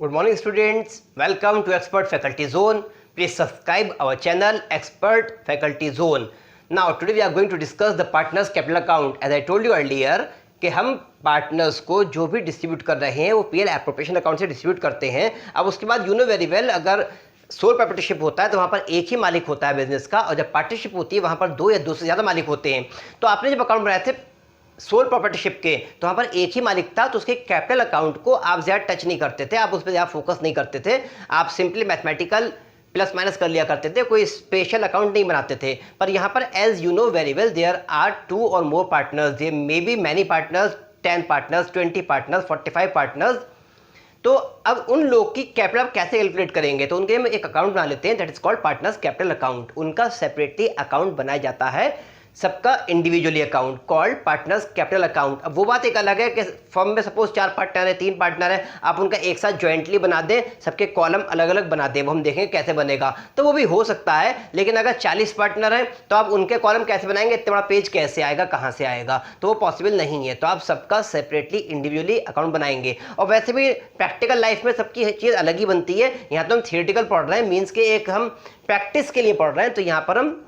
Good morning students, welcome to Expert Faculty Zone. Please subscribe our channel Expert Faculty Zone. Now today we are going to discuss the partners capital account. As I told you earlier कि हम partners को जो भी distribute कर रहे हैं वो PL appropriation account से डिस्ट्रीब्यूट करते हैं। अब उसके बाद यू नो वेरी वेल, अगर सोल प्रॉपर्टीशिप होता है तो वहाँ पर एक ही मालिक होता है बिजनेस का, और जब पार्टनरशिप होती है वहाँ पर दो या दो से ज़्यादा मालिक होते हैं। तो आपने जब अकाउंट बनाए थे सोल प्रॉपर्टीशिप के तो वहाँ पर एक ही मालिक था, तो उसके कैपिटल अकाउंट को आप ज़्यादा टच नहीं करते थे, आप उस पर ज़्यादा फोकस नहीं करते थे, आप सिंपली मैथमेटिकल प्लस माइनस कर लिया करते थे, कोई स्पेशल अकाउंट नहीं बनाते थे। पर यहाँ पर as you know very well there are 2 और more partners, there may be many partners, 10 partners, 20 partners, 45 partners. तो अब उन लोग की कैपिटल आप कैसे कैलकुलेट करेंगे, तो उनके लिए एक अकाउंट बना लेते हैं, that is called partners capital account. उनका सेपरेटली अकाउंट बनाया जाता है, सबका individually account called partners capital account. अब वो बात एक अलग है कि फर्म में सपोज 4 पार्टनर है, 3 पार्टनर है, आप उनका एक साथ ज्वाइंटली बना दें, सबके कॉलम अलग अलग बना दें, वो हम देखेंगे कैसे बनेगा, तो वो भी हो सकता है। लेकिन अगर 40 पार्टनर है तो आप उनके कॉलम कैसे बनाएंगे, इतना बड़ा पेज कैसे आएगा, कहाँ से आएगा, तो वो पॉसिबल नहीं है। तो आप सबका सेपरेटली इंडिविजुअली अकाउंट बनाएंगे। और वैसे भी प्रैक्टिकल लाइफ में सबकी चीज़ अलग ही बनती है। यहाँ तो हम थियोरेटिकल पढ़ रहे हैं, मीन्स के एक हम प्रैक्टिस के लिए पढ़ रहे हैं, तो यहाँ पर हम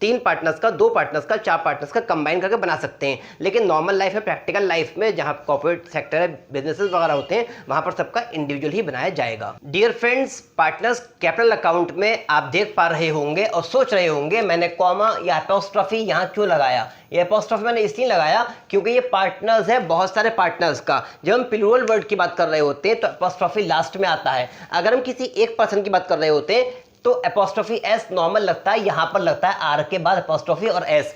3 पार्टनर्स का, 2 पार्टनर्स का, 4 पार्टनर्स का कंबाइन करके बना सकते हैं। लेकिन नॉर्मल लाइफ में, प्रैक्टिकल लाइफ में, जहां कॉर्पोरेट सेक्टर है, बिजनेसेस वगैरह होते हैं, वहां पर सबका इंडिविजुअल ही बनाया जाएगा। Dear friends, partners capital account में आप देख पा रहे होंगे और सोच रहे होंगे मैंने कॉमा या एपोस्ट्रोफी यहाँ क्यों लगाया। ये एपोस्ट्रोफी मैंने इसलिए लगाया क्योंकि ये पार्टनर्स है बहुत सारे पार्टनर्स का। जब हम प्लूरल वर्ड की बात कर रहे होते हैं तो एपोस्ट्रोफी लास्ट में आता है। अगर हम किसी एक पर्सन की बात कर रहे होते हैं तो एपोस्ट्रोफी एस नॉर्मल लगता है, यहां पर लगता है आर के बाद एपोस्ट्रोफी और एस।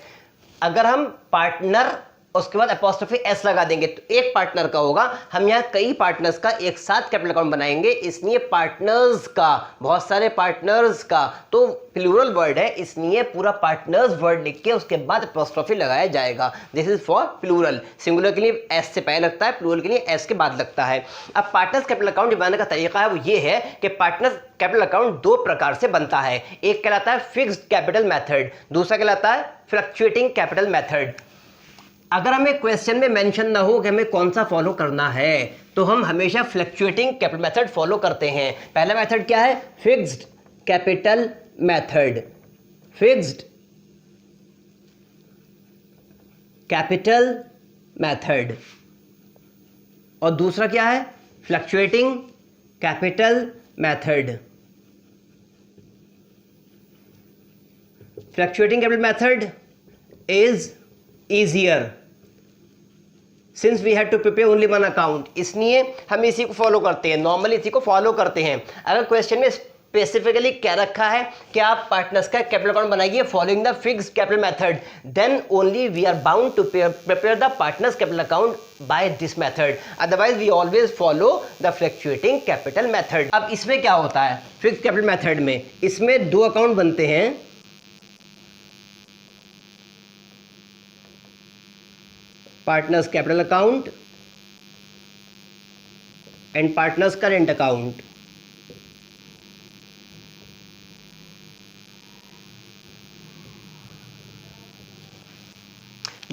अगर हम पार्टनर उसके बाद एपोस्ट्रोफी एस लगा देंगे तो एक पार्टनर का होगा। हम यहाँ कई पार्टनर्स का एक साथ कैपिटल अकाउंट बनाएंगे, इसलिए पार्टनर्स का, बहुत सारे पार्टनर्स का, तो प्लूरल वर्ड है इसलिए पूरा पार्टनर्स वर्ड लिख के उसके बाद एपोस्ट्रोफी लगाया जाएगा। This is for plural. Singular के लिए एस से पहले लगता है, प्लूरल के लिए एस के बाद लगता है। अब पार्टनर्स कैपिटल अकाउंट बनाने का तरीका है वो ये है कि पार्टनर्स कैपिटल अकाउंट 2 प्रकार से बनता है। एक कहलाता है फिक्स्ड कैपिटल मेथड, दूसरा कहलाता है फ्लक्चुएटिंग कैपिटल मेथड। अगर हमें क्वेश्चन में मेंशन ना हो कि हमें कौन सा फॉलो करना है तो हम हमेशा फ्लक्चुएटिंग कैपिटल मेथड फॉलो करते हैं। पहला मेथड क्या है? Fixed capital method, fixed capital method. और दूसरा क्या है? Fluctuating capital method. Fluctuating capital method is easier since we had to prepare only one account, इसलिए हम इसी को फॉलो करते हैं, नॉर्मली इसी को फॉलो करते हैं। अगर क्वेश्चन में स्पेसिफिकली क्या रखा है कि आप पार्टनर्स का कैपिटल अकाउंट बनाइए following the fixed capital method, then only we are bound to prepare the partners capital account by this method, otherwise we always follow the fluctuating capital method. अब इसमें क्या होता है फिक्स्ड कैपिटल मेथड में? इसमें 2 account बनते हैं, partners capital account and partners current account.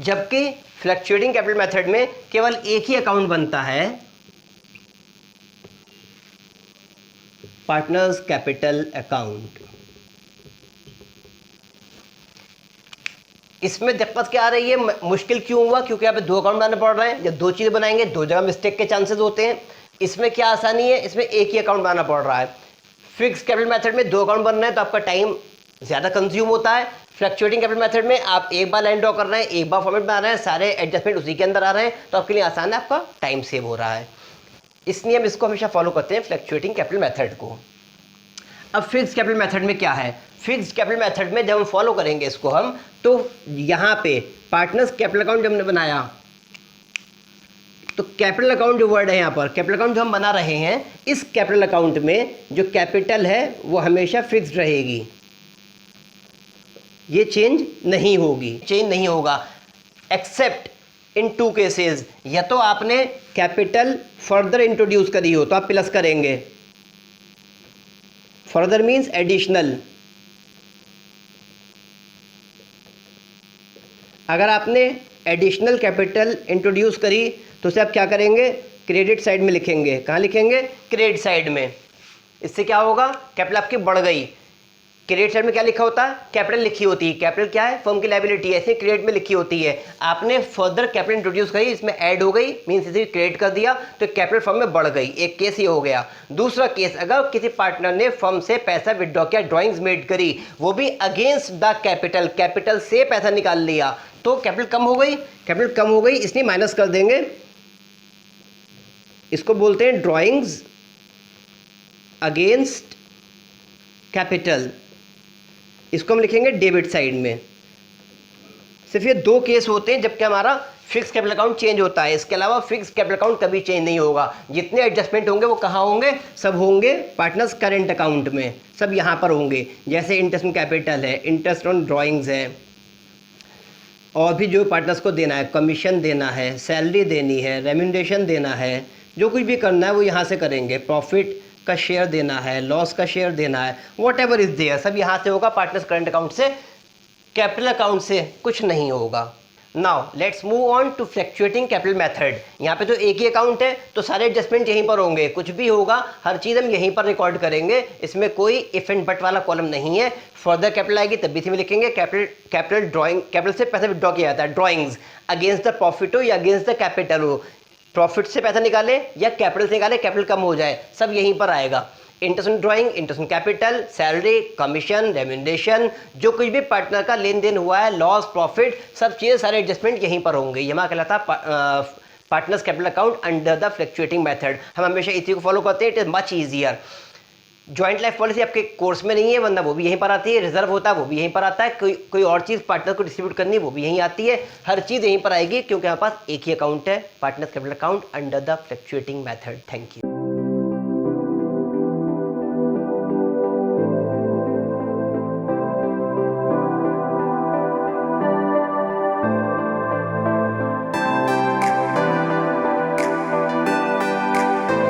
जबकि फ्लक्चुएटिंग कैपिटल मेथड में केवल एक ही अकाउंट बनता है, पार्टनर्स कैपिटल अकाउंट। इसमें दिक्कत क्या आ रही है, मुश्किल क्यों हुआ? क्योंकि यहाँ पे 2 अकाउंट बनाने पड़ रहे हैं। जब 2 चीज़ें बनाएंगे 2 जगह मिस्टेक के चांसेस होते हैं। इसमें क्या आसानी है, इसमें एक ही अकाउंट बनाना पड़ रहा है। फिक्स कैपिटल मेथड में 2 अकाउंट बन रहे हैं तो आपका टाइम ज़्यादा कंज्यूम होता है। फ्लक्चुएटिंग कैपिटल मेथड में आप एक बार लाइन ड्रॉ कर रहे हैं, एक बार फॉर्मेट बना रहे हैं, सारे एडजस्टमेंट उसी के अंदर आ रहे हैं, तो आपके लिए आसान है, आपका टाइम सेव हो रहा है। इसलिए हम इसको हमेशा फॉलो करते हैं, फ्लक्चुएटिंग कैपिटल मेथड को। अब फिक्स्ड कैपिटल मेथड में क्या है? फिक्स्ड कैपिटल मेथड में जब हम फॉलो करेंगे इसको हम, तो यहाँ पे पार्टनर्स कैपिटल अकाउंट जब हमने बनाया तो कैपिटल अकाउंट जो वर्ड है यहाँ पर, कैपिटल अकाउंट जो हम बना रहे हैं, इस कैपिटल अकाउंट में जो कैपिटल है वो हमेशा फिक्स्ड रहेगी, ये चेंज नहीं होगी, चेंज नहीं होगा, एक्सेप्ट इन 2 केसेस। या तो आपने कैपिटल फर्दर इंट्रोड्यूस करी हो तो आप प्लस करेंगे, फर्दर मीन्स एडिशनल। अगर आपने एडिशनल कैपिटल इंट्रोड्यूस करी तो उसे आप क्या करेंगे? क्रेडिट साइड में लिखेंगे। कहाँ लिखेंगे? क्रेडिट साइड में। इससे क्या होगा? कैपिटल आपकी बढ़ गई। क्रेडिट साइड में क्या लिखा होता है? कैपिटल लिखी होती है। कैपिटल क्या है? फर्म की लायबिलिटी है, ऐसे क्रेडिट में लिखी होती है। आपने फर्दर कैपिटल इंट्रोड्यूस करी, इसमें ऐड हो गई, मीन्स इसे क्रेडिट कर दिया तो कैपिटल फर्म में बढ़ गई। एक केस ये हो गया। दूसरा केस, अगर किसी पार्टनर ने फर्म से पैसा विड्रॉ किया, ड्रॉइंग्स मेड करी, वो भी अगेंस्ट द कैपिटल, कैपिटल से पैसा निकाल लिया, तो कैपिटल कम हो गई। कैपिटल कम हो गई इसलिए माइनस कर देंगे। इसको बोलते हैं ड्रॉइंग्स अगेंस्ट कैपिटल। इसको हम लिखेंगे डेबिट साइड में। सिर्फ ये दो केस होते हैं जबकि हमारा फिक्स कैपिटल अकाउंट चेंज होता है। इसके अलावा फिक्स कैपिटल अकाउंट कभी चेंज नहीं होगा। जितने एडजस्टमेंट होंगे वो कहाँ होंगे? सब होंगे पार्टनर्स करेंट अकाउंट में, सब यहाँ पर होंगे। जैसे इंटरेस्ट ऑन कैपिटल है, इंटरेस्ट ऑन ड्रॉइंग्स है, और भी जो पार्टनर्स को देना है, कमीशन देना है, सैलरी देनी है, रेम्यूनरेशन देना है, जो कुछ भी करना है वो यहाँ से करेंगे। प्रॉफिट का शेयर देना है, लॉस का शेयर देना है, वॉट एवर इज देयर, सब यहाँ से होगा पार्टनर्स करंट अकाउंट से, कैपिटल अकाउंट से कुछ नहीं होगा। Now let's move on to fluctuating capital method. यहाँ पे तो एक ही अकाउंट है तो सारे एडजस्टमेंट यहीं पर होंगे, कुछ भी होगा हर चीज़ हम यहीं पर रिकॉर्ड करेंगे। इसमें कोई इफ एंड बट वाला कॉलम नहीं है। फर्दर कैपिटल आएगी तब भी इसी में लिखेंगे। कैपिटल ड्रॉइंग, कैपिटल से पैसा विड्रॉ किया जाता है, ड्रॉइंग्स अगेंस्ट द प्रॉफिट हो या अगेंस्ट द कैपिटल हो, प्रॉफिट से पैसा निकाले या कैपिटल से निकाले, कैपिटल कम हो जाए, सब यहीं पर आएगा। Interest on drawing, interest on capital, salary, commission, remuneration, जो कुछ भी पार्टनर का लेन देन हुआ है, लॉस, प्रॉफिट, सब चीज़ें, सारे एडजस्टमेंट यहीं पर होंगे। ये हमारा कहलाता है partners capital account under the fluctuating method. हम हमेशा इसी को फॉलो करते हैं, it is much easier. Joint life policy आपके कोर्स में नहीं है, वरना वो भी यहीं पर आती है। रिजर्व होता है वो भी यहीं पर आता है। कोई और चीज़ पार्टनर को डिस्ट्रीब्यूट करनी है वो भी यहीं आती है। हर चीज़ यहीं पर आएगी क्योंकि हमारे पास एक ही अकाउंट है, partners capital account under the fluctuating method. Thank you.